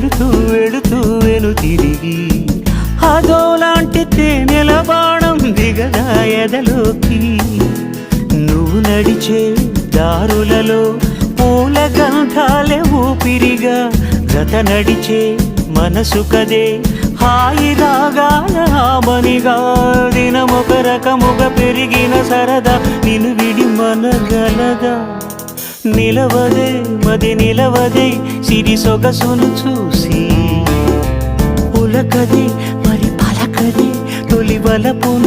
వెళుతూ వెళుతూ వెను తిరిగి అదోలాంటి తేనెల బాణం దిగదా ఎదలోకి నువ్వు నడిచే దారులలో పూల గంధాలే ఊపిరిగా జత నడిచే మనసు కదే హాయి రాగాల ఆమనిగా దినమొక రకముగా పెరిగిన సరదా నిన్ను విడి మనగలదా నిలవదే మది నిలవదే సిరి సొగసును చూసి ఉలకదే మరి పలకదే తొలి వలపున